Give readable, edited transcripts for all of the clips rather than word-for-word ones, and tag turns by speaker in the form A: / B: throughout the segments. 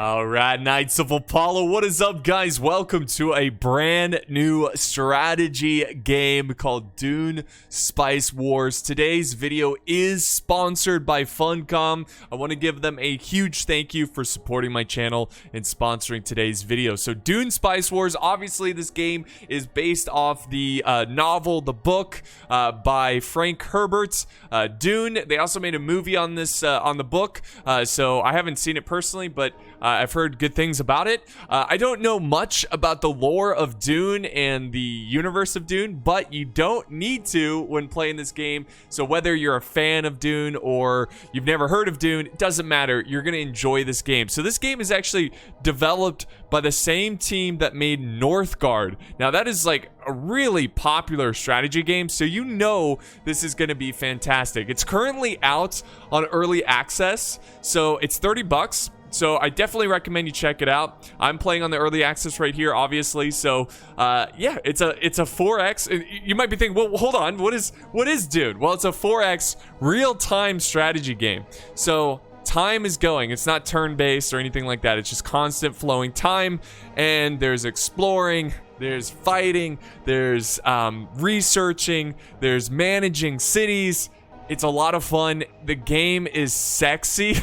A: All right, Knights of Apollo, what is up, guys? Welcome to a brand new strategy game called Dune Spice Wars. Today's video is sponsored by Funcom. I want to give them a huge thank you for supporting my channel and sponsoring today's video. So Dune Spice Wars, obviously this game is based off the novel, the book by Frank Herbert, Dune. They also made a movie on this, on the book, so I haven't seen it personally, but I've heard good things about it. I don't know much about the lore of Dune and the universe of Dune, but you don't need to when playing this game. So whether you're a fan of Dune or you've never heard of Dune, it doesn't matter. You're going to enjoy this game. So this game is actually developed by the same team that made Northgard. Now that is like a really popular strategy game, so you know this is going to be fantastic. It's currently out on early access, so it's 30 bucks. So I definitely recommend you check it out. I'm playing on the early access right here, obviously. So yeah, it's a 4X. You might be thinking, well, hold on, what is Dune? Well, it's a 4X real-time strategy game. So time is going. It's not turn-based or anything like that. It's just constant flowing time, and there's exploring, there's fighting, there's researching, there's managing cities. It's a lot of fun. The game is sexy.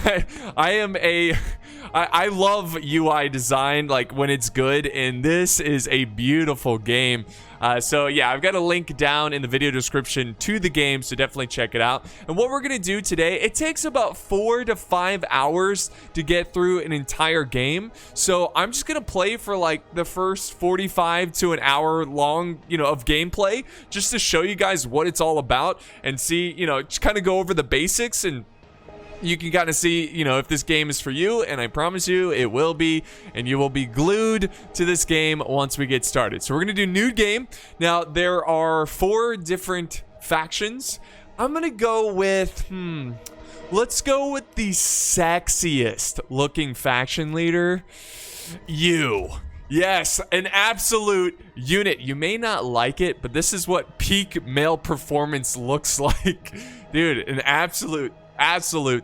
A: I love UI design, like when it's good, and this is a beautiful game. So yeah, I've got a link down in the video description to the game, so definitely check it out. And what we're gonna do today, it takes about 4 to 5 hours to get through an entire game. So I'm just gonna play for like the first 45 to an hour long, of gameplay, just to show you guys what it's all about and see, just kind of go over the basics, and you can kind of see, if this game is for you, and I promise you it will be, and you will be glued to this game once we get started. So we're going to do new game. Now, there are 4 different factions. I'm going to go with, let's go with the sexiest looking faction leader. You. Yes, an absolute unit. You may not like it, but this is what peak male performance looks like. Dude, an absolute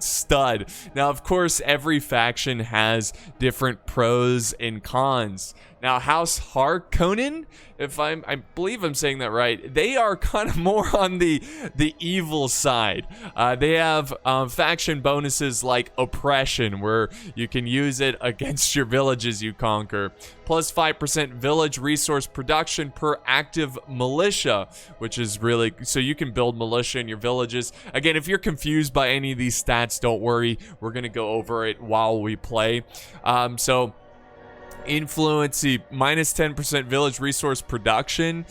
A: stud. Now, of course, every faction has different pros and cons. Now, House Harkonnen, I believe I'm saying that right, they are kind of more on the evil side. They have faction bonuses like oppression, where you can use it against your villages you conquer. Plus 5% village resource production per active militia, which is really, so you can build militia in your villages. Again, if you're confused by any of these stats, don't worry. We're going to go over it while we play. So influence, minus 10% village resource production,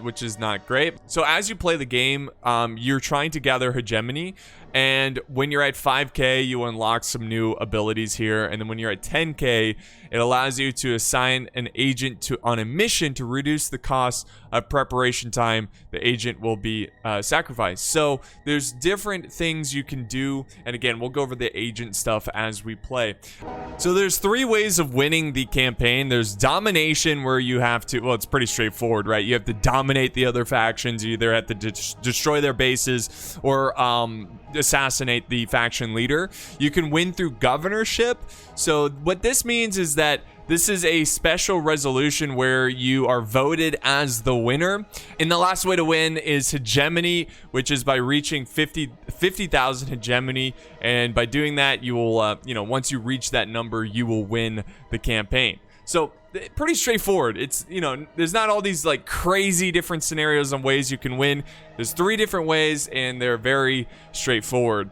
A: which is not great. So as you play the game, you're trying to gather hegemony, and when you're at 5k you unlock some new abilities here, and then when you're at 10k it allows you to assign an agent on a mission to reduce the cost of preparation time. The agent will be sacrificed. So there's different things you can do, and again, we'll go over the agent stuff as we play. So there's 3 ways of winning the campaign. There's domination, where you have to, well, it's pretty straightforward, right? You have to dominate the other factions. You either have to destroy their bases or assassinate the faction leader. You can win through governorship. So what this means is that this is a special resolution where you are voted as the winner. And the last way to win is hegemony, which is by reaching 50,000 hegemony. And by doing that, you will, once you reach that number, you will win the campaign. So pretty straightforward. It's, there's not all these like crazy different scenarios and ways you can win. There's 3 different ways, and they're very straightforward.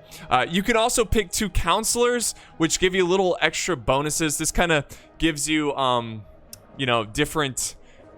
A: You can also pick 2 counselors, which give you little extra bonuses. This kind of gives you,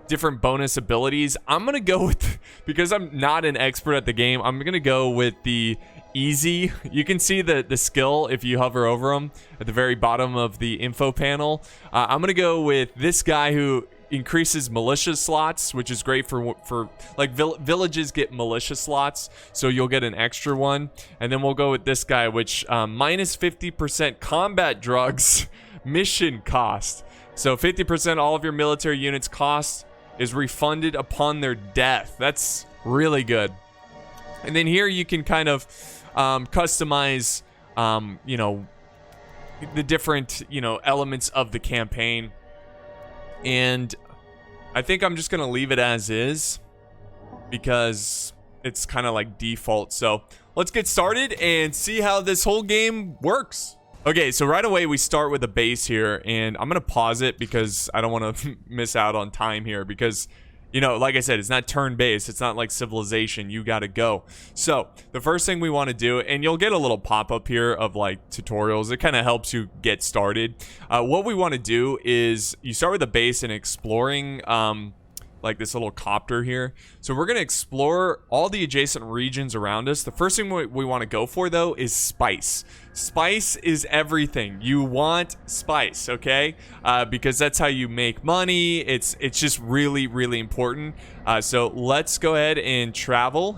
A: different bonus abilities. I'm gonna go with, because I'm not an expert at the game, I'm gonna go with the easy. You can see the skill if you hover over them at the very bottom of the info panel. I'm gonna go with this guy who increases militia slots, which is great for like villages get militia slots, so you'll get an extra one. And then we'll go with this guy, which minus 50% combat drugs mission cost. So 50% all of your military units cost is refunded upon their death. That's really good. And then here you can kind of customize the different, you know, elements of the campaign. And I think I'm just gonna leave it as is because it's kind of like default. So let's get started and see how this whole game works. Okay, so right away we start with a base here, and I'm gonna pause it because I don't want to miss out on time here because, you know, like I said, it's not turn-based. It's not like Civilization. You gotta go. So the first thing we want to do, and you'll get a little pop-up here of like tutorials. It kind of helps you get started. What we want to do is you start with a base and exploring like this little copter here. So we're going to explore all the adjacent regions around us. The first thing we want to go for, though, is spice. Spice is everything. You want spice, okay? Because that's how you make money. It's just really, really important. So let's go ahead and travel.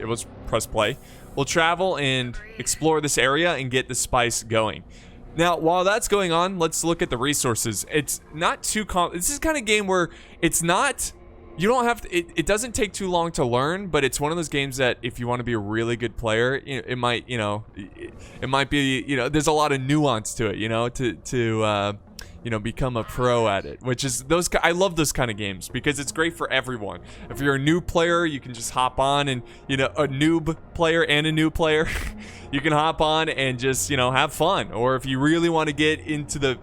A: Let's press play. We'll travel and explore this area and get the spice going. Now, while that's going on, let's look at the resources. It's not too this is the kind of game where it's not, you don't have to, it doesn't take too long to learn, but it's one of those games that if you want to be a really good player, it might be, you know, there's a lot of nuance to it, you know, to you know, become a pro at it, which is I love those kind of games because it's great for everyone. If you're a new player, you can just hop on and, you know, a noob player and a new player, you can hop on and just, you know, have fun. Or if you really want to get into the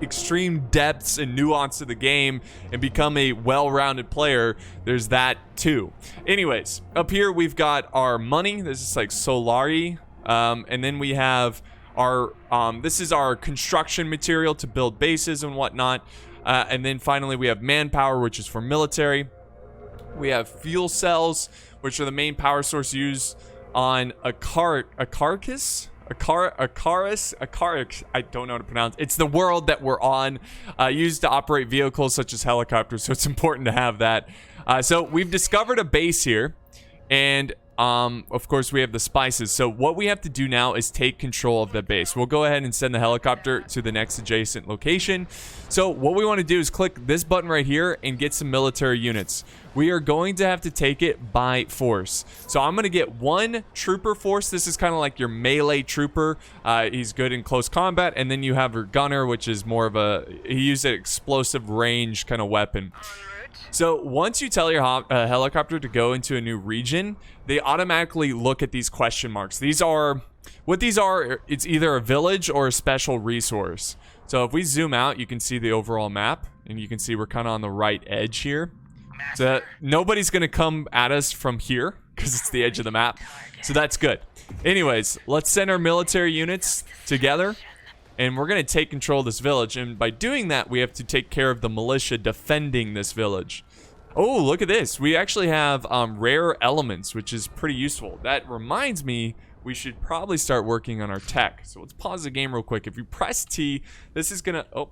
A: extreme depths and nuance of the game and become a well-rounded player, there's that too. Anyways, up here we've got our money. This is like Solari, and then we have our this is our construction material to build bases and whatnot, and then finally we have manpower, which is for military. We have fuel cells, which are the main power source used on Arrakis. I don't know how to pronounce. It's the world that we're on, used to operate vehicles such as helicopters, so it's important to have that. So we've discovered a base here, and of course we have the spices. So what we have to do now is take control of the base. We'll go ahead and send the helicopter to the next adjacent location. So what we want to do is click this button right here and get some military units. We are going to have to take it by force. So I'm going to get one trooper force. This is kind of like your melee trooper. He's good in close combat. And then you have your gunner, which is more of he used an explosive range kind of weapon. So once you tell your helicopter to go into a new region, they automatically look at these question marks. What these are, it's either a village or a special resource. So if we zoom out, you can see the overall map, and you can see we're kind of on the right edge here. So nobody's going to come at us from here because it's the edge of the map. So that's good. Anyways, let's send our military units together. And we're going to take control of this village. And by doing that, we have to take care of the militia defending this village. Oh, look at this. We actually have rare elements, which is pretty useful. That reminds me, we should probably start working on our tech. So let's pause the game real quick. If you press T, this is going to... Oh.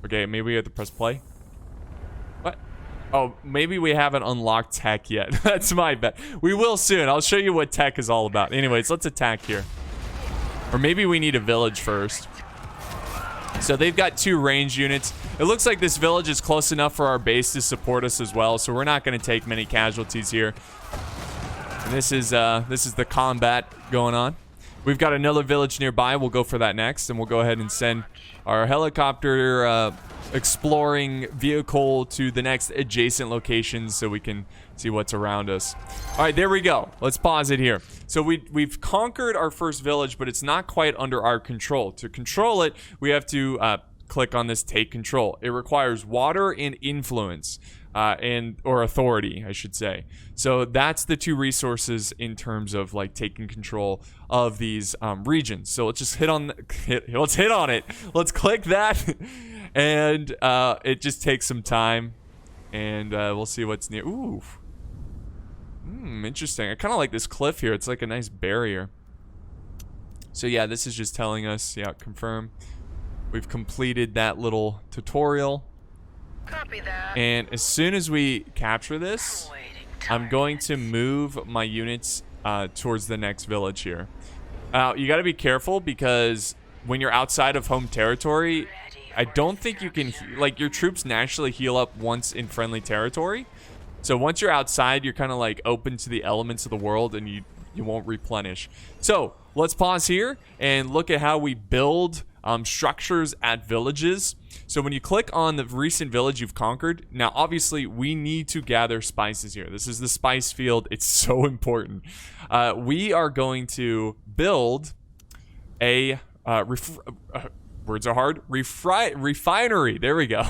A: Okay, maybe we have to press play. What? Oh, maybe we haven't unlocked tech yet. That's my bet. We will soon. I'll show you what tech is all about. Anyways, let's attack here. Or maybe we need a village first. So they've got 2 range units. It looks like this village is close enough for our base to support us as well. So we're not going to take many casualties here. And this is the combat going on. We've got another village nearby. We'll go for that next. And we'll go ahead and send our helicopter exploring vehicle to the next adjacent locations so we can see what's around us. All right, there we go. Let's pause it here. So we've conquered our first village, but it's not quite under our control. To control it, we have to click on this take control. It requires water and influence, or authority, I should say. So that's the 2 resources in terms of like taking control of these regions. So let's just let's hit on it. Let's click that. And it just takes some time, and we'll see what's near. Ooh, interesting. I kind of like this cliff here. It's like a nice barrier. So yeah, this is just telling us, yeah, confirm. We've completed that little tutorial.
B: Copy that.
A: And as soon as we capture this, I'm going to move my units towards the next village here. You got to be careful because when you're outside of home territory, I don't think you can, like, your troops naturally heal up once in friendly territory. So once you're outside, you're kind of like open to the elements of the world, and you won't replenish. So let's pause here and look at how we build structures at villages. So when you click on the recent village you've conquered, now obviously we need to gather spices here. This is the spice field. It's so important. We are going to build a words are hard. Refinery. There we go.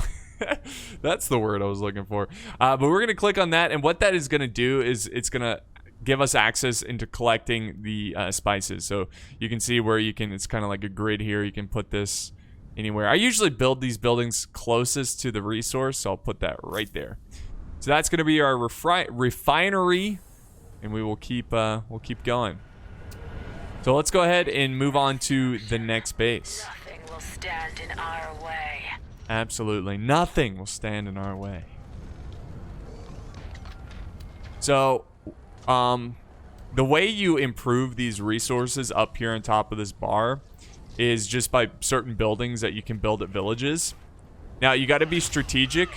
A: That's the word I was looking for. But we're going to click on that. And what that is going to do is it's going to give us access into collecting the spices. So you can see where you can, it's kind of like a grid here. You can put this anywhere. I usually build these buildings closest to the resource. So I'll put that right there. So that's going to be our refinery. And we will keep going. So let's go ahead and move on to the next base.
B: Nothing will stand in our way.
A: Absolutely. Nothing will stand in our way. So, the way you improve these resources up here on top of this bar is just by certain buildings that you can build at villages. Now, you got to be strategic.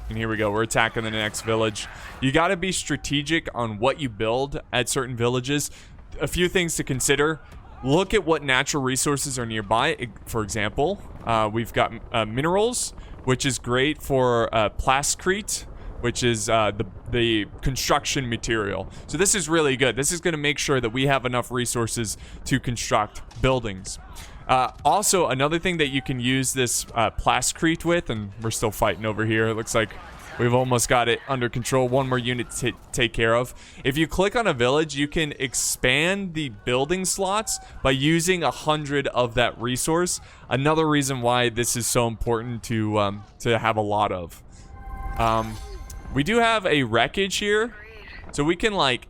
A: And here we go. We're attacking the next village. You got to be strategic on what you build at certain villages. A few things to consider. Look at what natural resources are nearby. For example, we've got minerals, which is great for plascrete, which is the construction material. So this is really good. This is going to make sure that we have enough resources to construct buildings. Also, another thing that you can use this plascrete with, and we're still fighting over here. It looks like we've almost got it under control. One more unit to take care of. If you click on a village, you can expand the building slots by using 100 of that resource. Another reason why this is so important to have a lot of. We do have a wreckage here, so we can like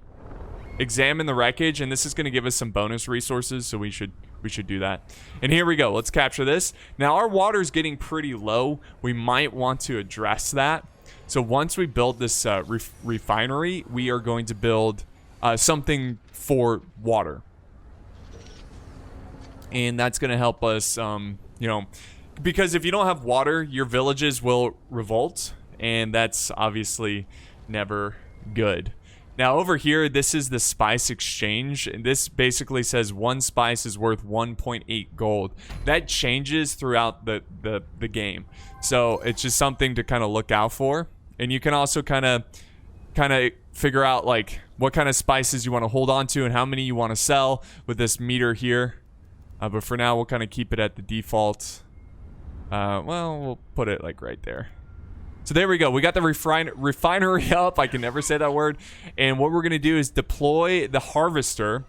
A: examine the wreckage, and this is going to give us some bonus resources. So we should do that. And here we go. Let's capture this. Now our water's getting pretty low. We might want to address that. So once we build this refinery, we are going to build something for water. And that's going to help us, because if you don't have water, your villages will revolt. And that's obviously never good. Now over here, this is the spice exchange. And this basically says one spice is worth 1.8 gold. That changes throughout the game. So it's just something to kind of look out for. And you can also kind of figure out like what kind of spices you want to hold on to and how many you want to sell with this meter here. But for now, we'll kind of keep it at the default. Well, we'll put it like right there. So there we go. We got the refinery up. I can never say that word. And what we're going to do is deploy the harvester.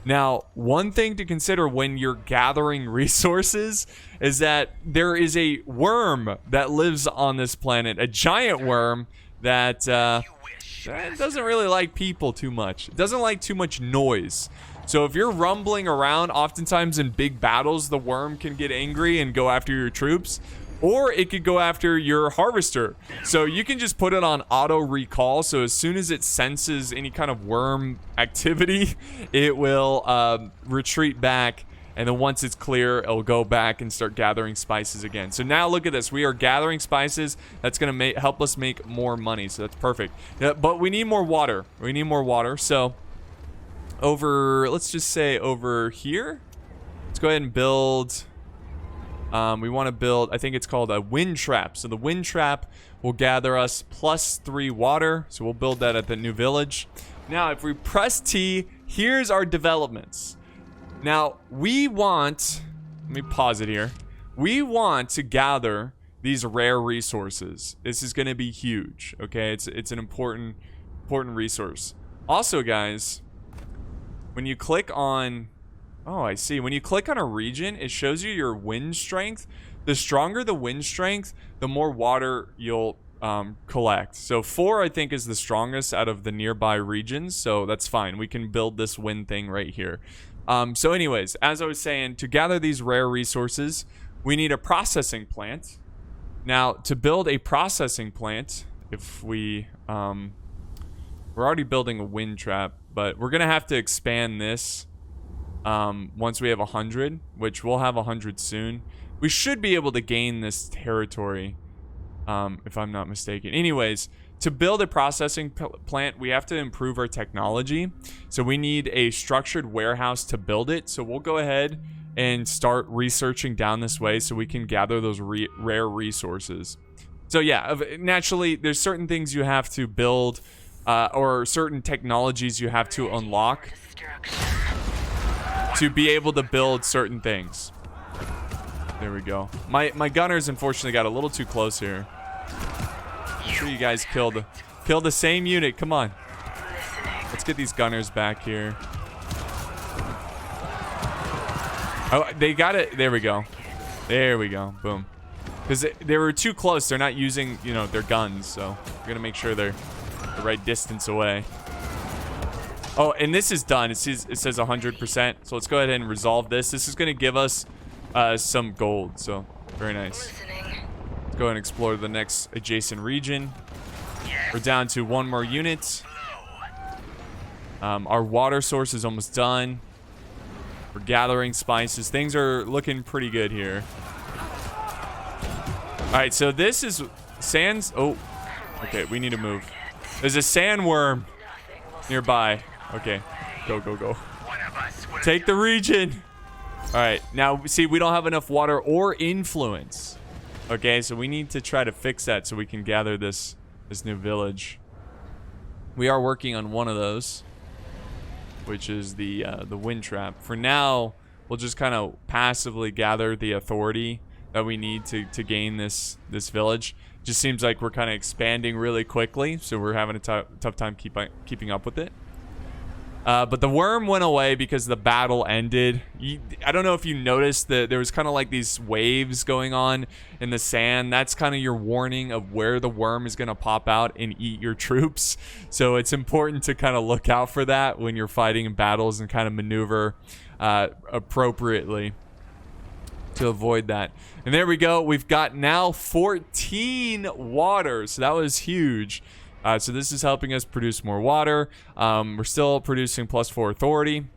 A: Now, one thing to consider when you're gathering resources is that there is a worm that lives on this planet, a giant worm that doesn't really like people too much. It doesn't like too much noise. So if you're rumbling around, oftentimes in big battles, the worm can get angry and go after your troops. Or it could go after your harvester. So you can just put it on auto recall. So as soon as it senses any kind of worm activity, it will retreat back. And then once it's clear, it'll go back and start gathering spices again. So now look at this. We are gathering spices. That's going to help us make more money. So that's perfect. But we need more water. We need more water. So let's just say over here. Let's go ahead and build... we want to build, I think it's called a wind trap. So the wind trap will gather us +3 water. So we'll build that at the new village. Now, if we press T, here's our developments. Now, we want, let me pause it here. We want to gather these rare resources. This is going to be huge, okay? It's an important resource. Also, guys, when you click on... Oh, I see. When you click on a region, it shows you your wind strength. The stronger the wind strength, the more water you'll collect. So 4, I think, is the strongest out of the nearby regions. So that's fine. We can build this wind thing right here. So anyways, as I was saying, to gather these rare resources, we need a processing plant. Now, to build a processing plant, if we're already building a wind trap, but we're going to have to expand this. Once we have 100, which we'll have 100 soon, we should be able to gain this territory, if I'm not mistaken. Anyways, to build a processing plant, we have to improve our technology. So we need a structured warehouse to build it. So we'll go ahead and start researching down this way so we can gather those rare resources. So yeah, naturally, there's certain things you have to build or certain technologies you have to unlock to be able to build certain things. There we go. My gunners unfortunately got a little too close here. I'm sure you guys kill the same unit. Come on. Let's get these gunners back here. Oh, they got it. There we go. There we go. Boom. Because they were too close. They're not using, you know, their guns. So we're going to make sure they're the right distance away. Oh, and this is done. It says 100%. So let's go ahead and resolve this. This is going to give us some gold. So very nice. Let's go ahead and explore the next adjacent region. We're down to one more unit. Our water source is almost done. We're gathering spices. Things are looking pretty good here. Alright, so this is sands. Oh, okay, we need to move. There's a sandworm nearby. Okay, go. Take the region. Alright, now, see, we don't have enough water or influence. Okay, so we need to try to fix that so we can gather this new village. We are working on one of those, which is the wind trap. For now, we'll just kind of passively gather the authority that we need to gain this village. Just seems like we're kind of expanding really quickly, so we're having a tough time keeping up with it. But the worm went away because the battle ended. I don't know if you noticed that there was kind of like these waves going on in the sand. That's kind of your warning of where the worm is going to pop out and eat your troops. So it's important to kind of look out for that when you're fighting in battles and kind of maneuver appropriately to avoid that. And there we go. We've got now 14 water. So that was huge. So this is helping us produce more water. We're still producing +4 authority.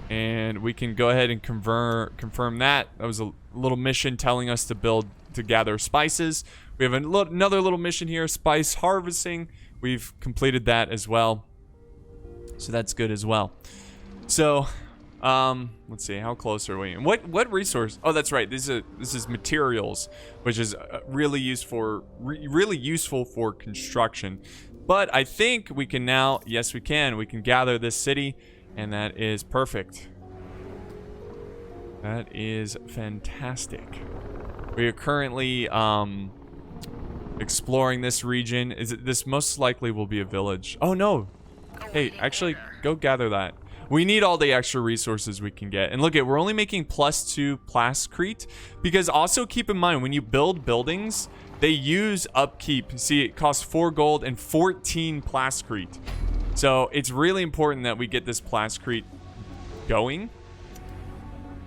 A: And we can go ahead and confirm that. That was a little mission telling us to gather spices. We have another little mission here, spice harvesting. We've completed that as well. So that's good as well. So, let's see, how close are we? And what resource? Oh, that's right. This is materials, which is really useful for construction. But I think we can now, yes, we can gather this city, and that is perfect. That is fantastic. We are currently exploring this region. This most likely will be a village. Oh no. Hey, actually, go gather that. We need all the extra resources we can get. And look we're only making +2 plascrete, because also keep in mind when you build buildings, they use upkeep. See, it costs 4 gold and 14 plascrete. So it's really important that we get this plascrete going.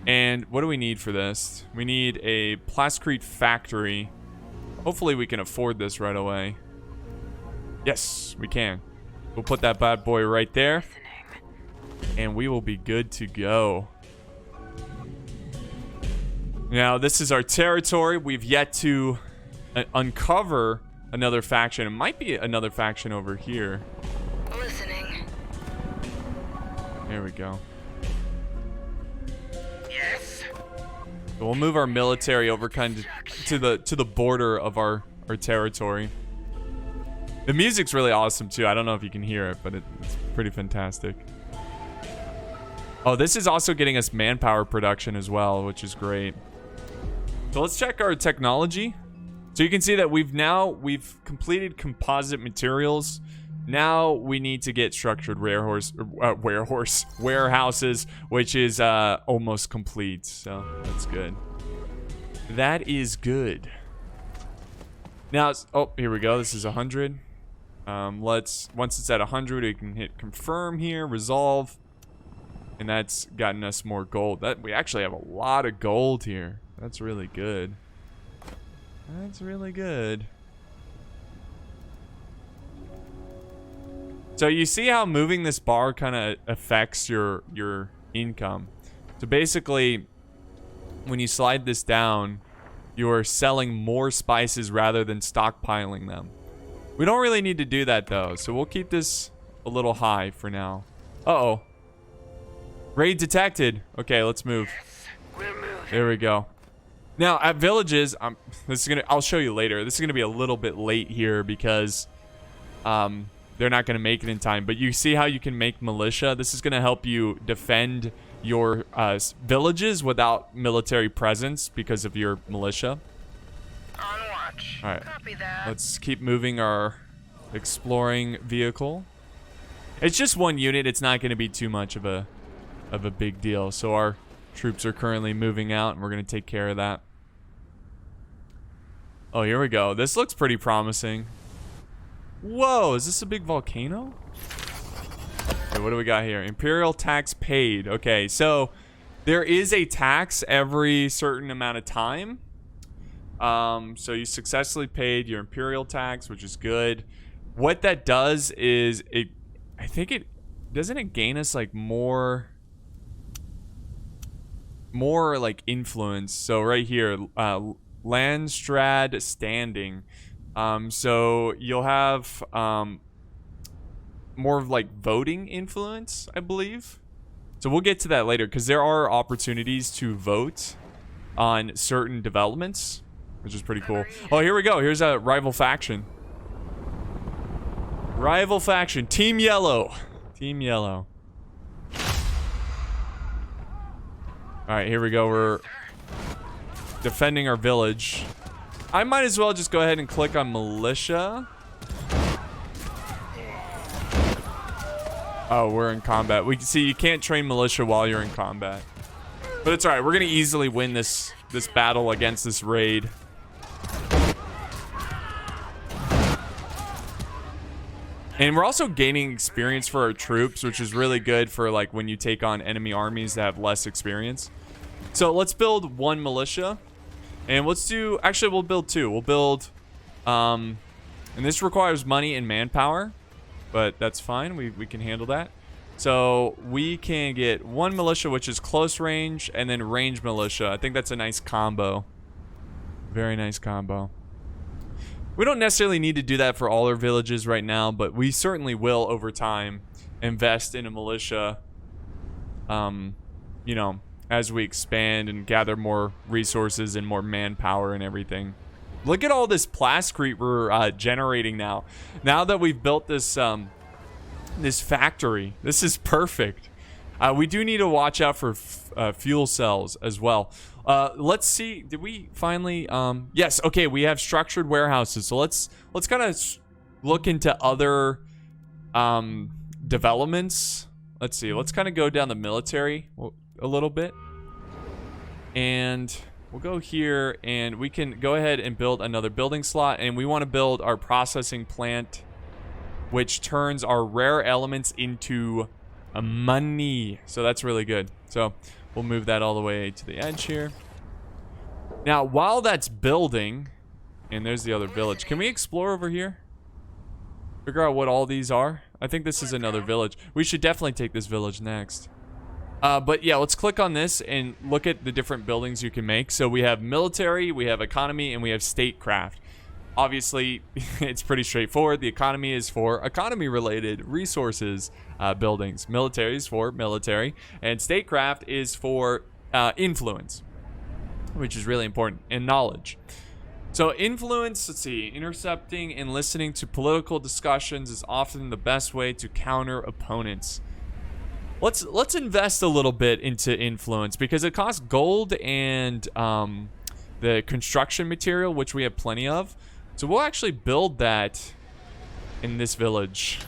A: And what do we need for this? We need a plascrete factory. Hopefully we can afford this right away. Yes, we can. We'll put that bad boy right there. And we will be good to go. Now, this is our territory. We've yet to uncover another faction. It might be another faction over here.
B: Listening.
A: There we go.
B: Yes.
A: So we'll move our military over kind of to the border of our territory. The music's really awesome too. I don't know if you can hear it, but it's pretty fantastic. Oh, this is also getting us manpower production as well, which is great. So let's check our technology. So you can see that we've completed composite materials. Now we need to get structured warehouses, which is almost complete. So that's good. That is good. Now, oh, here we go. This is 100. Once it's at 100, we can hit confirm here, resolve. And that's gotten us more gold. We actually have a lot of gold here. That's really good. That's really good. So you see how moving this bar kind of affects your income. So basically, when you slide this down, you are selling more spices rather than stockpiling them. We don't really need to do that, though. So we'll keep this a little high for now. Uh-oh. Raid detected. Okay, let's move. There we go. Now, at villages, I'll show you later. This is going to be a little bit late here because they're not going to make it in time. But you see how you can make militia? This is going to help you defend your villages without military presence because of your militia.
B: On watch.
A: All right.
B: Copy that.
A: Let's keep moving our exploring vehicle. It's just one unit. It's not going to be too much of a big deal. So our troops are currently moving out, and we're going to take care of that. Oh, here we go. This looks pretty promising. Whoa, is this a big volcano? Okay, what do we got here? Imperial tax paid. Okay, so there is a tax every certain amount of time. So you successfully paid your imperial tax, which is good. What that does is doesn't it gain us like more like influence. So right here, Landstrad standing. So you'll have more of like voting influence, I believe. So we'll get to that later because there are opportunities to vote on certain developments, which is pretty cool. Oh, here we go. Here's a rival faction. Rival faction. Team Yellow. Team Yellow. Alright, here we go. We're defending our village. I might as well just go ahead and click on militia. Oh, we're in combat. We can see you can't train militia while you're in combat. But it's alright. We're going to easily win this battle against this raid. And we're also gaining experience for our troops, which is really good for like when you take on enemy armies that have less experience. So let's build one militia. And let's do, actually we'll build two. We'll build, and this requires money and manpower, but that's fine. We can handle that. So we can get one militia, which is close range, and then range militia. I think that's a nice combo. Very nice combo. We don't necessarily need to do that for all our villages right now, but we certainly will over time invest in a militia, you know, as we expand and gather more resources and more manpower and everything. Look at all this plascrete we're generating now. Now that we've built this this factory, this is perfect. We do need to watch out for fuel cells as well. Let's see. Did we finally? Yes. Okay. We have structured warehouses. So let's kind of look into other developments. Let's see. Let's kind of go down the military a little bit, and we'll go here, and we can go ahead and build another building slot. And we want to build our processing plant, which turns our rare elements into money. So that's really good. So we'll move that all the way to the edge here. Now, while that's building, and there's the other village. Can we explore over here? Figure out what all these are? I think this is another village. We should definitely take this village next. But yeah, let's click on this and look at the different buildings you can make. So we have military, we have economy, and we have statecraft. Obviously, it's pretty straightforward. The economy is for economy-related resources buildings. Military is for military. And statecraft is for influence, which is really important, and knowledge. So influence, let's see, intercepting and listening to political discussions is often the best way to counter opponents. Let's invest a little bit into influence because it costs gold and the construction material, which we have plenty of. So we'll actually build that in this village.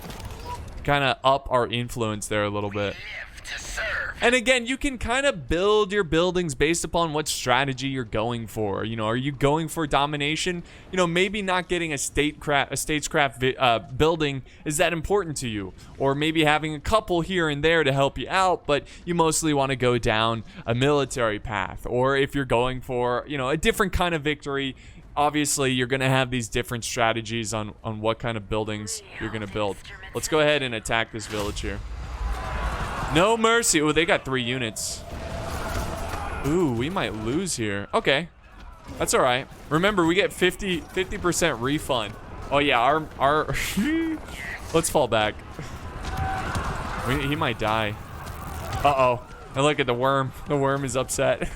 A: Kind of up our influence there a little bit. And again, you can kind of build your buildings based upon what strategy you're going for. You know, are you going for domination? You know, maybe not getting a statecraft building is that important to you. Or maybe having a couple here and there to help you out, but you mostly want to go down a military path. Or if you're going for, you know, a different kind of victory, obviously you're going to have these different strategies on what kind of buildings you're going to build. Let's go ahead and attack this village here. No mercy. Oh, they got 3 units. Ooh, we might lose here. Okay. That's all right. Remember, we get 50% refund. Oh yeah, our let's fall back. He might die. Uh-oh. And look at the worm. The worm is upset.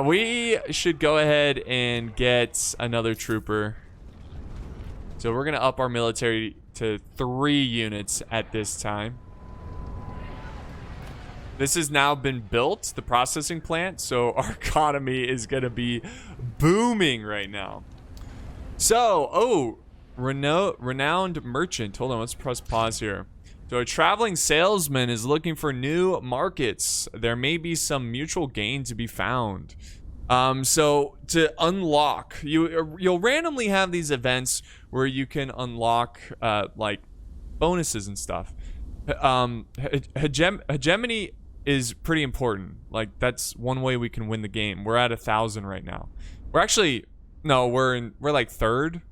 A: We should go ahead and get another trooper. So we're gonna up our military to 3 units at this time. This has now been built, the processing plant, so our economy is gonna be booming right now. So, renowned merchant. Hold on, let's press pause here. So a traveling salesman is looking for new markets. There may be some mutual gain to be found. So to unlock, you'll randomly have these events where you can unlock like bonuses and stuff. Hegemony is pretty important. Like that's one way we can win the game. We're at 1,000 right now. We're actually we're like 3rd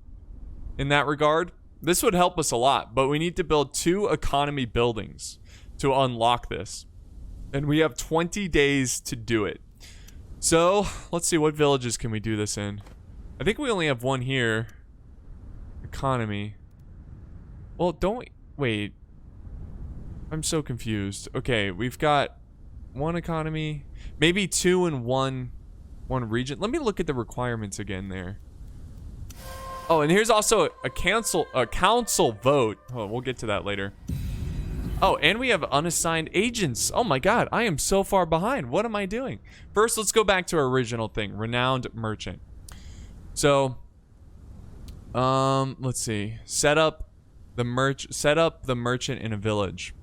A: in that regard. This would help us a lot, but we need to build 2 economy buildings to unlock this. And we have 20 days to do it. So, let's see, what villages can we do this in? I think we only have 1 here. Economy. Well, wait. I'm so confused. Okay, we've got 1 economy. Maybe 2 in one region. Let me look at the requirements again there. Oh, and here's also a council vote. Oh, we'll get to that later. Oh, and we have unassigned agents. Oh my god, I am so far behind. What am I doing? First, let's go back to our original thing, renowned merchant. So, let's see. Set up the merchant in a village.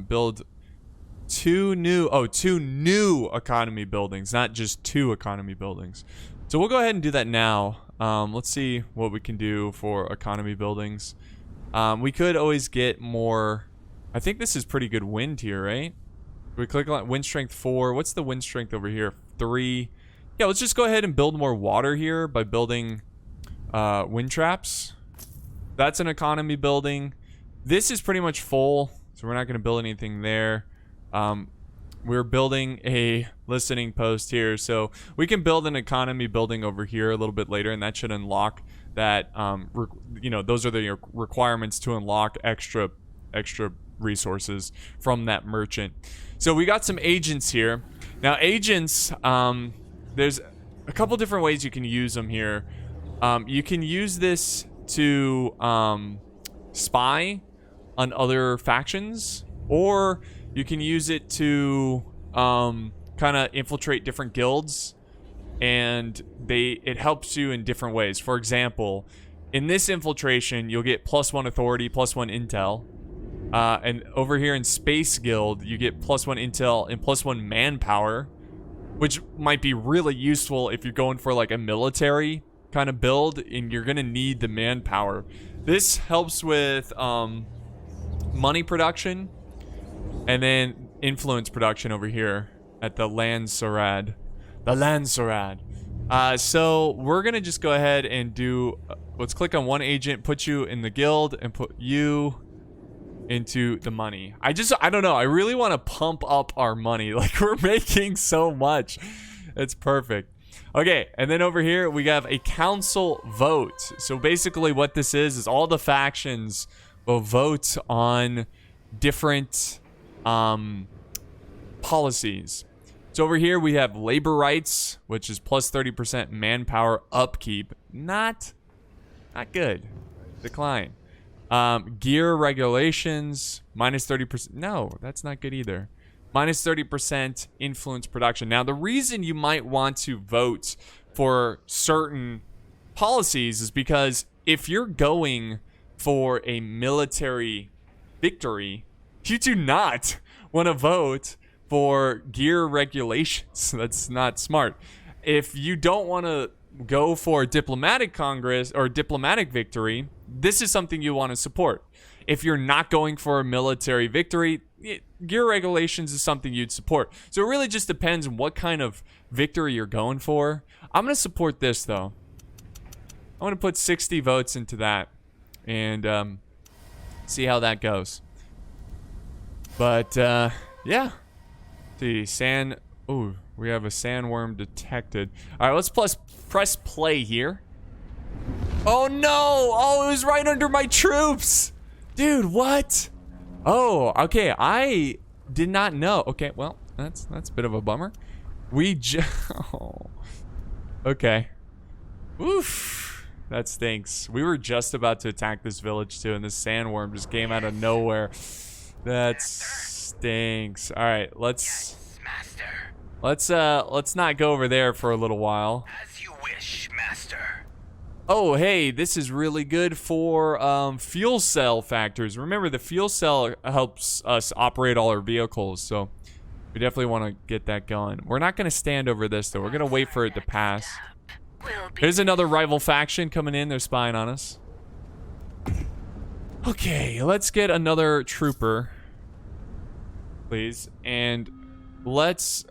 A: Build 2 new economy buildings, not just 2 economy buildings. So we'll go ahead and do that now. Let's see what we can do for economy buildings. We could always get more. I think this is pretty good wind here, right? We click on wind strength 4. What's the wind strength over here? 3. Yeah, let's just go ahead and build more water here by building wind traps. That's an economy building. This is pretty much full, so we're not going to build anything there. We're building a listening post here, so we can build an economy building over here a little bit later, and that should unlock that. Those are the requirements to unlock extra resources from that merchant. So we got some agents here. Now agents, there's a couple different ways you can use them here. You can use this to spy on other factions, or you can use it to kind of infiltrate different guilds, and it helps you in different ways. For example, in this infiltration, you'll get +1 authority, +1 intel. And over here in Space Guild, you get +1 intel and +1 manpower, which might be really useful if you're going for like a military kind of build, and you're gonna need the manpower. This helps with money production, and then influence production over here at the Landsarad. So we're gonna just go ahead and do. Let's click on 1 agent, put you in the guild, and put you into the money. I don't know. I really want to pump up our money. Like, we're making so much. It's perfect. Okay, and then over here we have a council vote. So basically what this is all the factions will vote on different policies. So over here we have labor rights, which is +30% manpower upkeep. Not good. Decline. Gear regulations, -30%. No, that's not good either. -30% influence production. Now, the reason you might want to vote for certain policies is because if you're going for a military victory, you do not want to vote for gear regulations. That's not smart. If you don't want to go for diplomatic congress or diplomatic victory, this is something you want to support. If you're not going for a military victory, gear regulations is something you'd support. So it really just depends on what kind of victory you're going for. I'm going to support this, though. I'm going to put 60 votes into that and see how that goes. But, yeah. See, sand... Ooh, we have a sandworm detected. All right, let's press play here. Oh no! Oh, it was right under my troops! Dude, what? Oh, okay, I did not know. Okay, well, that's a bit of a bummer. Oh. Okay. Oof. That stinks. We were just about to attack this village too, and this sandworm just came out of nowhere. That stinks. Alright, let's not go over there for a little while.
B: As you wish, master.
A: Oh, hey, this is really good for fuel cell factors. Remember, the fuel cell helps us operate all our vehicles, so we definitely want to get that going. We're not going to stand over this, though. We're going to wait for it to pass. There's another rival faction coming in. They're spying on us. Okay, let's get another trooper, please. And let's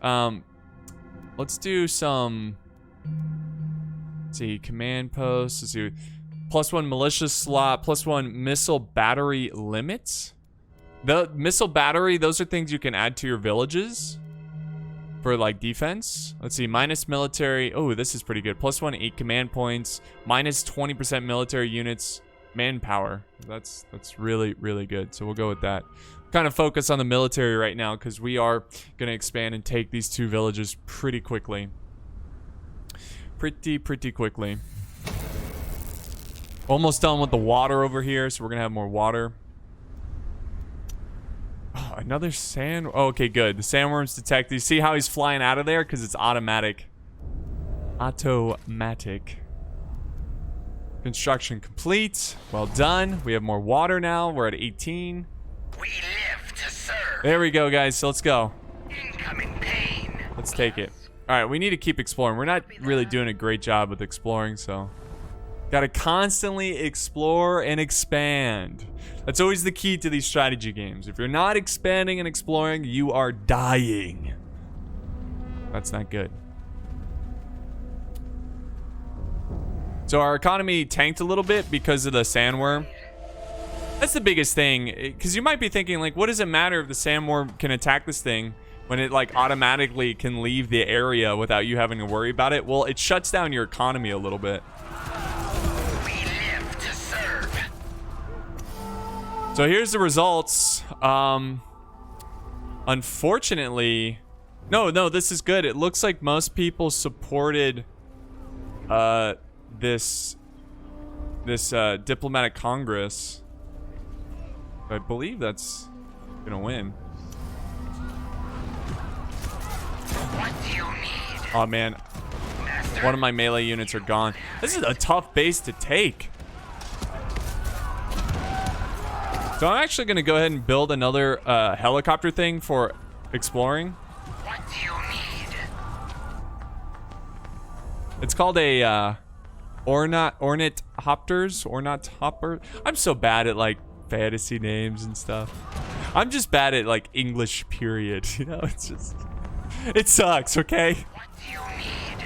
A: do some... Let's see, command posts. Let's see, +1 militia slot, +1 missile battery limits. The missile battery, those are things you can add to your villages for like defense. Let's see, minus military. Oh, this is pretty good. +1 8 command points, minus 20% military units, manpower. That's really, really good. So we'll go with that. Kind of focus on the military right now because we are going to expand and take these 2 villages pretty quickly. Pretty quickly. Almost done with the water over here, so we're gonna have more water. Oh, another sand. Oh, okay, good. The sandworm's detected. You see how he's flying out of there? Because it's automatic. Automatic. Construction complete. Well done. We have more water now. We're at 18.
B: We live to serve.
A: There we go, guys. So let's go.
B: Incoming pain.
A: Let's take it. All right, we need to keep exploring. We're not really doing a great job with exploring, so gotta constantly explore and expand. That's always the key to these strategy games. If you're not expanding and exploring, you are dying. That's not good. So our economy tanked a little bit because of the sandworm. That's the biggest thing, because you might be thinking, like, what does it matter if the sandworm can attack this thing when it like automatically can leave the area without you having to worry about it? Well, it shuts down your economy a little bit.
B: We live to serve.
A: So here's the results. Unfortunately, no, this is good. It looks like most people supported this diplomatic congress. I believe that's gonna win.
B: What do you need?
A: Oh man, one of my melee units are gone. This is a tough base to take. So I'm actually gonna go ahead and build another helicopter thing for exploring.
B: What do you need?
A: It's called a ornithopter. I'm so bad at like fantasy names and stuff. I'm just bad at like English period. You know, it's just, it sucks. Okay.
B: What do you need?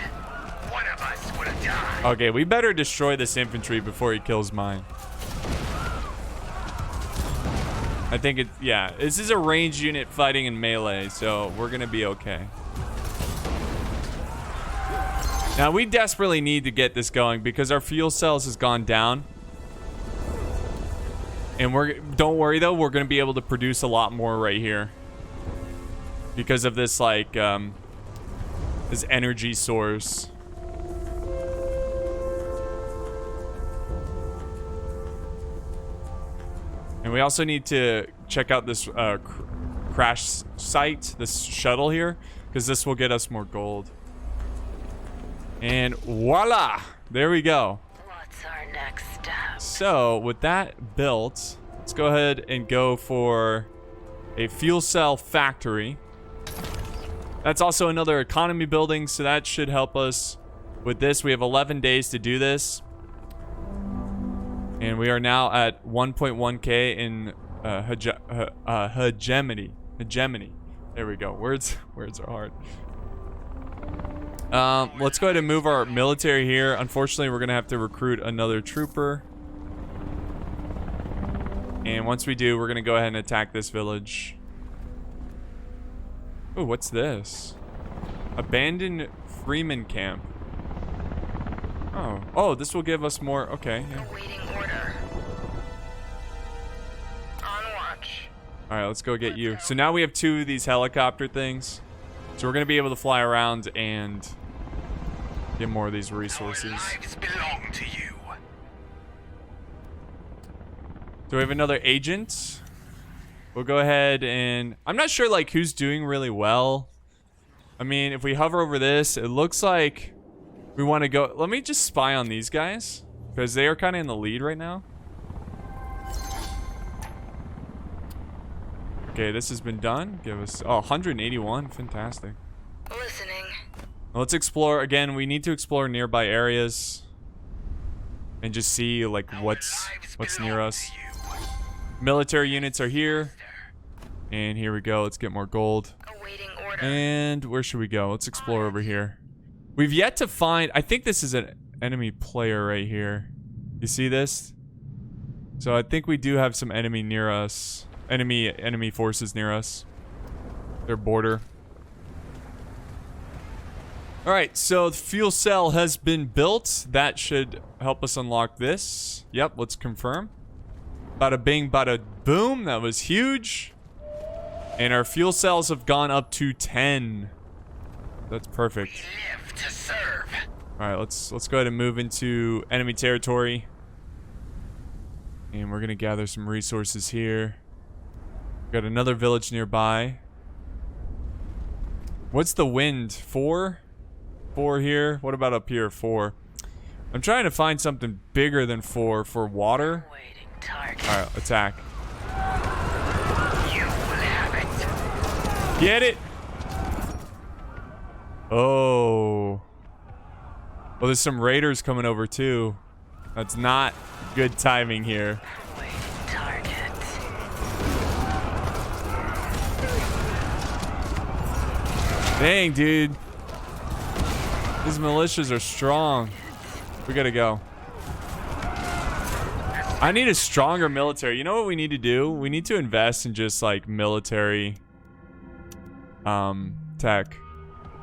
B: One of us would have died.
A: Okay, we better destroy this infantry before he kills mine. I think yeah, this is a ranged unit fighting in melee, so we're gonna be okay. Now we desperately need to get this going because our fuel cells has gone down. And don't worry though, we're gonna be able to produce a lot more right here. Because of this like, this energy source. And we also need to check out this crash site, this shuttle here, because this will get us more gold. And voila! There we go.
C: What's our next step?
A: So, with that built, let's go ahead and go for a fuel cell factory. That's also another economy building, so that should help us with this. We have 11 days to do this. And we are now at 1.1k in hegemony. Hegemony. There we go. Words are hard. Let's go ahead and move our military here. Unfortunately, we're gonna have to recruit another trooper. And once we do, we're gonna go ahead and attack this village. Oh, what's this? Abandoned Freeman camp. Oh, this will give us more. Okay. Yeah.
C: Awaiting order. On watch.
A: All right, let's go get you. So now we have 2 of these helicopter things. So we're going to be able to fly around and get more of these resources.
B: Lives belong to you.
A: Do we have another agent? We'll go ahead and... I'm not sure, like, who's doing really well. I mean, if we hover over this, it looks like we want to go... Let me just spy on these guys, because they are kind of in the lead right now. Okay, this has been done. Give us... Oh, 181. Fantastic.
C: Listening.
A: Let's explore. Again, we need to explore nearby areas. And just see, like, what's near us. Military units are here. And here we go. Let's get more gold.
C: Awaiting order.
A: And where should we go? Let's explore over here. We've yet to find... I think this is an enemy player right here. You see this? So I think we do have some enemy near us. Enemy forces near us. Their border. Alright, so the fuel cell has been built. That should help us unlock this. Yep, let's confirm. Bada bing, bada boom. That was huge. And our fuel cells have gone up to 10. That's perfect.
B: We live to serve.
A: Alright, let's go ahead and move into enemy territory. And we're gonna gather some resources here. Got another village nearby. What's the wind? 4? 4 here. What about up here? 4. I'm trying to find something bigger than 4 for water.
C: Waiting target.
A: Alright, attack.
B: You will have it.
A: Get it! Oh. Well, there's some raiders coming over too. That's not good timing here.
C: Waiting target.
A: Dang, dude. These militias are strong. We gotta go. I need a stronger military. You know what we need to do? We need to invest in just like military tech.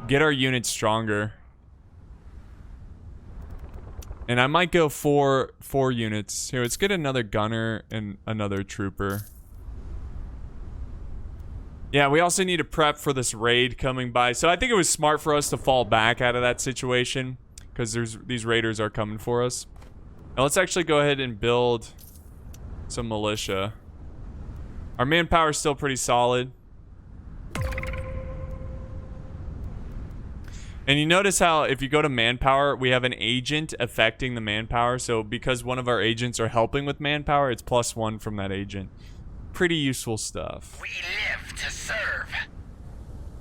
A: Get our units stronger. And I might go four units. Here, let's get another gunner and another trooper. Yeah, we also need to prep for this raid coming by. So I think it was smart for us to fall back out of that situation, because these raiders are coming for us. Now let's actually go ahead and build some militia. Our manpower is still pretty solid. And you notice how if you go to manpower, we have an agent affecting the manpower. So because one of our agents are helping with manpower, it's +1 from that agent. Pretty useful stuff.
B: We live to serve.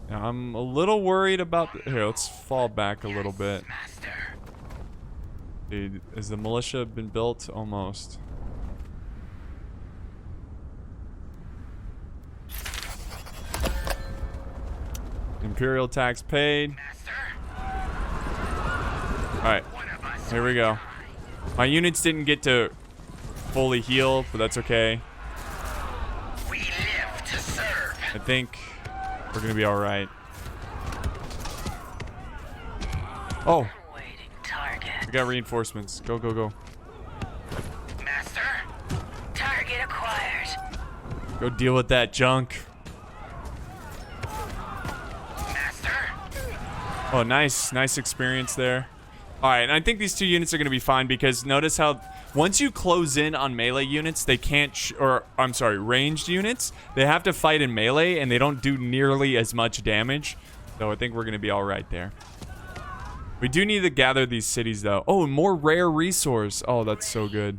A: Now, I'm a little worried about... Here, let's fall back a little bit.
B: Master.
A: Dude, has the militia been built? Almost. Imperial tax paid.
B: Master.
A: Alright,
B: One of us
A: here we go. My units didn't get to fully heal, but that's okay.
B: We live to serve.
A: I think we're gonna be alright. Oh,
C: Waiting target.
A: we got reinforcements. Go, go, go.
B: Master.
C: Target acquired.
A: Go deal with that junk.
B: Master.
A: Oh, nice. Nice experience there. Alright, and I think these 2 units are going to be fine because notice how once you close in on melee units, they can't... ranged units, they have to fight in melee and they don't do nearly as much damage. So I think we're going to be alright there. We do need to gather these cities though. Oh, more rare resource. Oh, that's so good.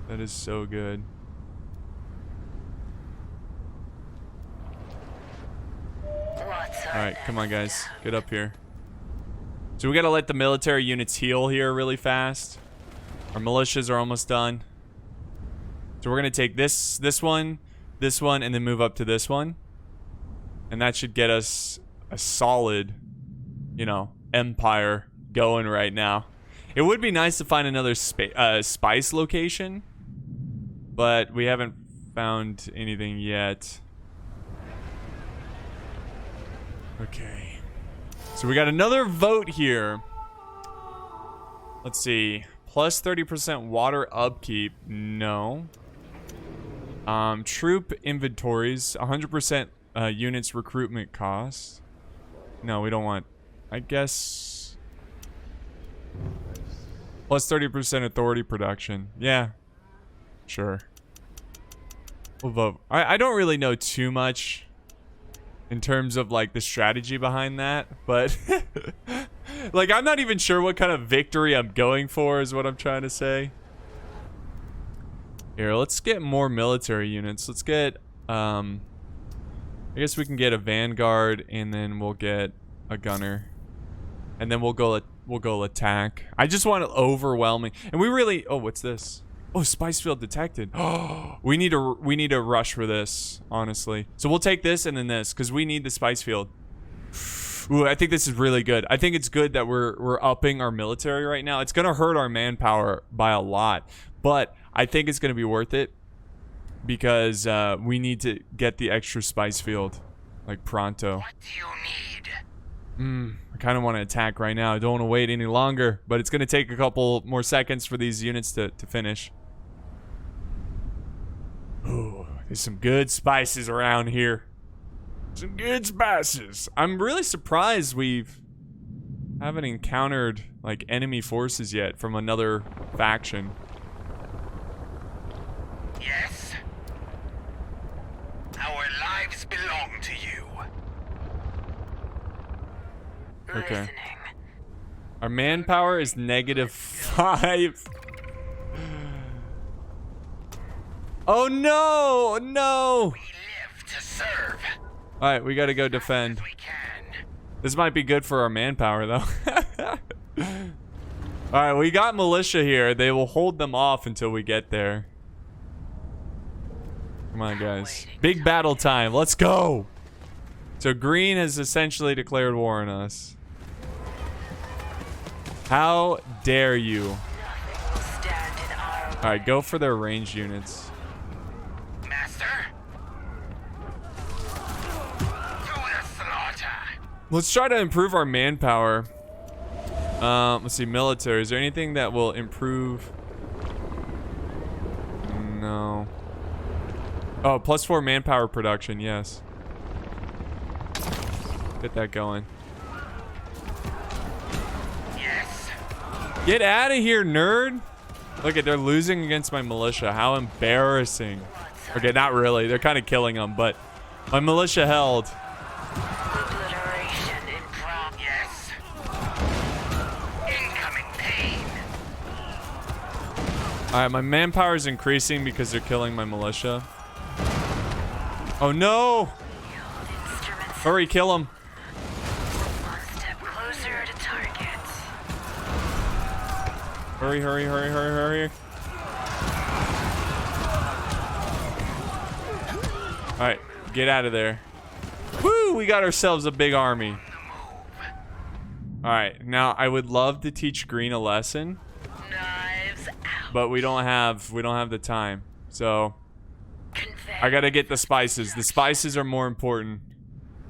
A: That is so good. Alright, come on guys. Get up here. So we gotta let the military units heal here really fast. Our militias are almost done. So we're gonna take this one, and then move up to this one. And that should get us a solid, you know, empire going right now. It would be nice to find another spice location, but we haven't found anything yet. Okay. So we got another vote here. Let's see. Plus 30% water upkeep. No. Troop inventories. 100% units recruitment cost. No, we don't want. I guess. Plus 30% authority production. Yeah. Sure. We'll vote. I don't really know too much in terms of like the strategy behind that, but like I'm not even sure what kind of victory I'm going for is what I'm trying to say. Here, let's get more military units. Let's get I guess we can get a vanguard and then we'll get a gunner. And then we'll go attack. I just want to overwhelming. And we really what's this? Oh, spice field detected. Oh, we need to rush for this, honestly. So we'll take this and then this because we need the spice field. Ooh, I think this is really good. I think it's good that we're upping our military right now. It's gonna hurt our manpower by a lot, but I think it's gonna be worth it because we need to get the extra spice field, like pronto.
B: What do you need?
A: I kind of want to attack right now. I don't want to wait any longer, but it's gonna take a couple more seconds for these units to finish. Ooh, there's some good spices around here. Some good spices. I'm really surprised we haven't encountered like enemy forces yet from another faction.
B: Yes. Our lives belong to you.
A: Okay.
C: Listening.
A: Our manpower is -5. Oh no! No!
B: We live to serve.
A: Alright, we gotta go defend.
B: We can.
A: This might be good for our manpower, though. Alright, we got militia here. They will hold them off until we get there. Come on, guys. Big battle time. Let's go! So green has essentially declared war on us. How dare you?
C: Nothing will stand in our way.
A: Alright, go for their ranged units.
B: Master. To the slaughter.
A: Let's try to improve our manpower. Let's see, military. Is there anything that will improve? No. Oh, +4 manpower production, yes. Get that going.
B: Yes.
A: Get out of here, nerd! Look at, they're losing against my militia. How embarrassing. Okay, not really. They're kind of killing them, but my militia held.
C: Obliteration in progress.
B: Yes. Incoming pain.
A: Alright, my manpower is increasing because they're killing my militia. Oh no!
C: Instruments
A: Hurry, kill them.
C: one step closer to target.
A: Hurry, hurry, hurry, hurry, hurry. Alright, get out of there. Woo! We got ourselves a big army. Alright, now I would love to teach green a lesson,
C: Knives out.
A: but we don't have the time. So
C: Convey.
A: I gotta get the spices. The spices are more important.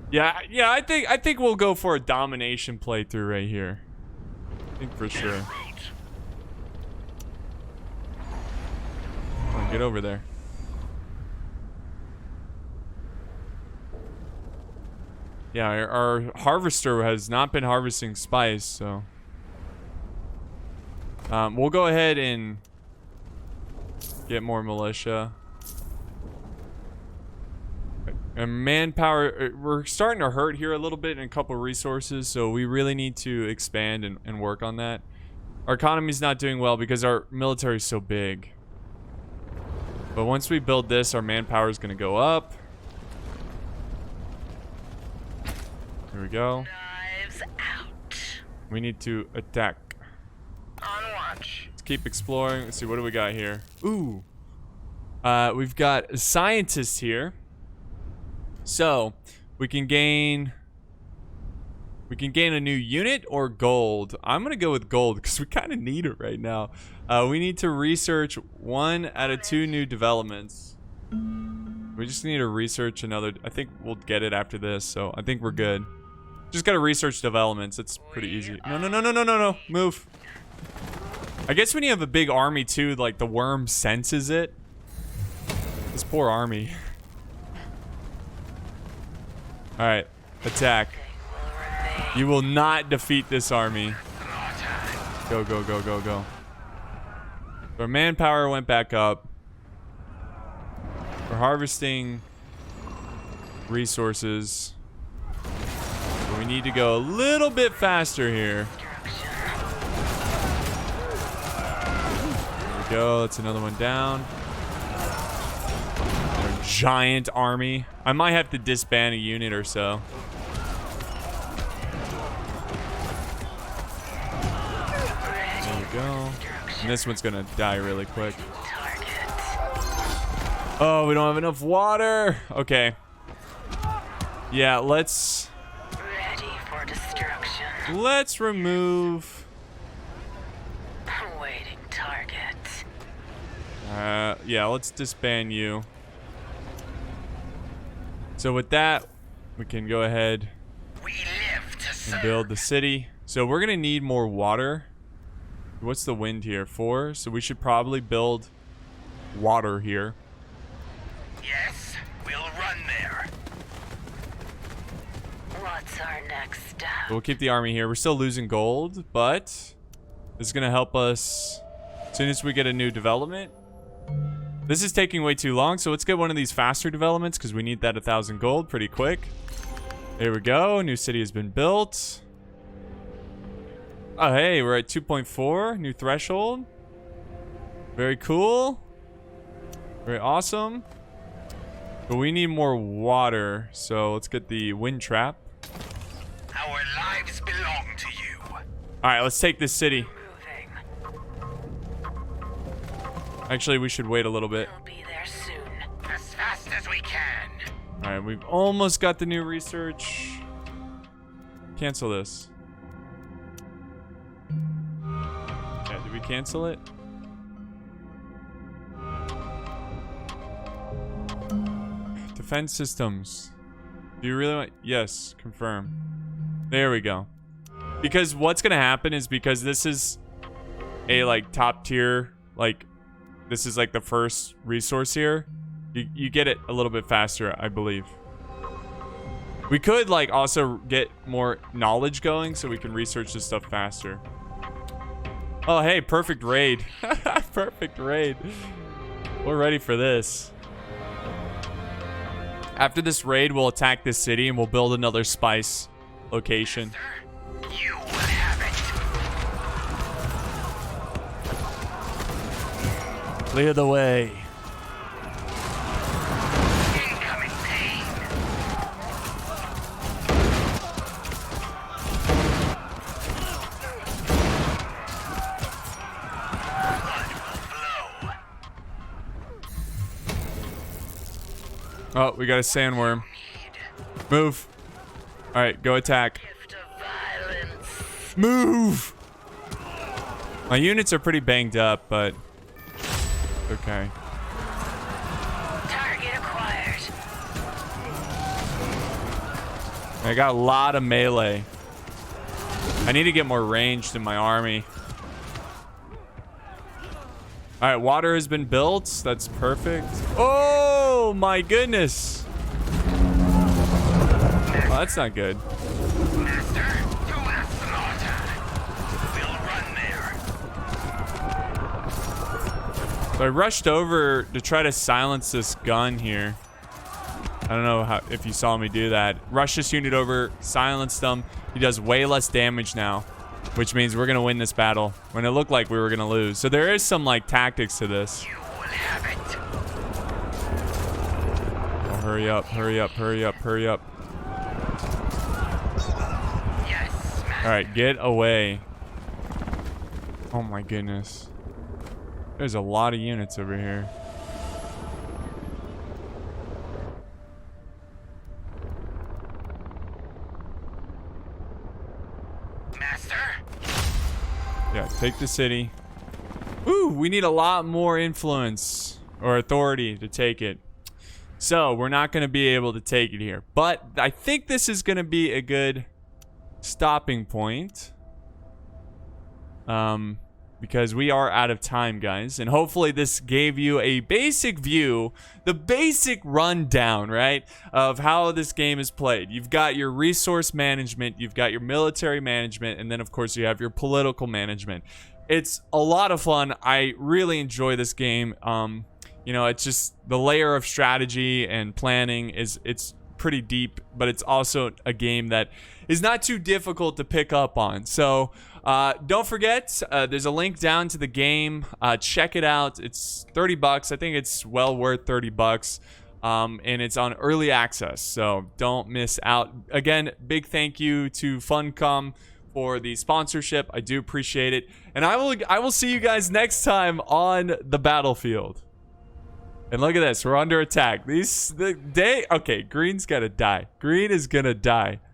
A: Yeah, I think we'll go for a domination playthrough right here. I think for sure. Come on, get over there. Yeah, our harvester has not been harvesting spice, so we'll go ahead and get more militia. And manpower, we're starting to hurt here a little bit in a couple resources, so we really need to expand and work on that. Our economy's not doing well because our military is so big. But once we build this, our manpower is going to go up. Here we go.
C: Knives out.
A: We need to attack.
B: On watch.
A: Let's keep exploring. Let's see, what do we got here? Ooh. We've got a scientist here. So, we can gain a new unit or gold. I'm going to go with gold because we kind of need it right now. We need to research 1 out of 2 new developments. We just need to research another. I think we'll get it after this, so I think we're good. Just got to research developments. It's pretty easy. No. Move. I guess when you have a big army too, like the worm senses it. This poor army. All right, attack. You will not defeat this army. Go, go, go, go, go. Our manpower went back up. We're harvesting resources. But we need to go a little bit faster here. There we go. That's another one down. Our giant army. I might have to disband a unit or so. There we go. And this one's gonna die really quick. Oh, we don't have enough water. Okay. Yeah, let's
C: Ready for destruction.
A: let's remove.
C: Awaiting target.
A: Yeah, let's disband you. So with that, we can go ahead
B: We live to
A: and
B: serve.
A: build the city. So we're gonna need more water. What's the wind here? 4. So we should probably build water here.
B: Yes, we'll run there.
C: What's our next step?
A: We'll keep the army here. We're still losing gold, but this is gonna help us as soon as we get a new development. This is taking way too long, so let's get one of these faster developments because we need that 1,000 gold pretty quick. There we go. New city has been built. Oh, hey, we're at 2.4. New threshold. Very cool. Very awesome. But we need more water, so let's get the wind trap.
B: Our lives belong to you.
A: All right, let's take this city.
C: Moving.
A: Actually, we should wait a little bit.
C: We'll be there soon.
B: As fast as we can.
A: All right, we've almost got the new research. Cancel this. Yeah, did we cancel it? Defense systems. Do you really want? Yes, confirm. There we go. Because what's gonna happen is because this is a like top tier, like this is like the first resource here. You get it a little bit faster, I believe. We could like also get more knowledge going so we can research this stuff faster. Oh, hey, perfect raid. Perfect raid. We're ready for this. After this raid, we'll attack this city and we'll build another spice location.
B: You will have it.
A: Clear the way.
B: Incoming pain.
A: Oh, we got a sandworm. Move. All right, go attack.
C: Gift of violence.
A: Move. My units are pretty banged up, but okay.
C: Target acquired.
A: I got a lot of melee. I need to get more ranged in my army. All right, water has been built. That's perfect. Oh my goodness. Oh, that's not good.
B: Master, to our slaughter. We'll run there.
A: So I rushed over to try to silence this gun here. I don't know how if you saw me do that. Rush this unit over, silenced them. He does way less damage now, which means we're gonna win this battle when it looked like we were gonna lose. So there is some like tactics to this.
B: You will have it.
A: Oh, hurry up, hurry up, hurry up, hurry up.
B: Yes, master.
A: All right, get away. Oh my goodness. There's a lot of units over here.
B: Master,
A: Yeah, take the city. Ooh, we need a lot more influence or authority to take it. So we're not going to be able to take it here. But I think this is going to be a good stopping point. because we are out of time, guys. And hopefully this gave you a basic view, the basic rundown, right, of how this game is played. You've got your resource management, you've got your military management, and then of course you have your political management. It's a lot of fun. I really enjoy this game. You know, it's just the layer of strategy and planning it's pretty deep, but it's also a game that is not too difficult to pick up on. So don't forget, there's a link down to the game. Check it out. It's $30. I think it's well worth $30. And it's on early access, so don't miss out. Again, big thank you to Funcom for the sponsorship. I do appreciate it. And I will see you guys next time on the battlefield. And look at this, we're under attack. Okay, green's gotta die. Green is gonna die.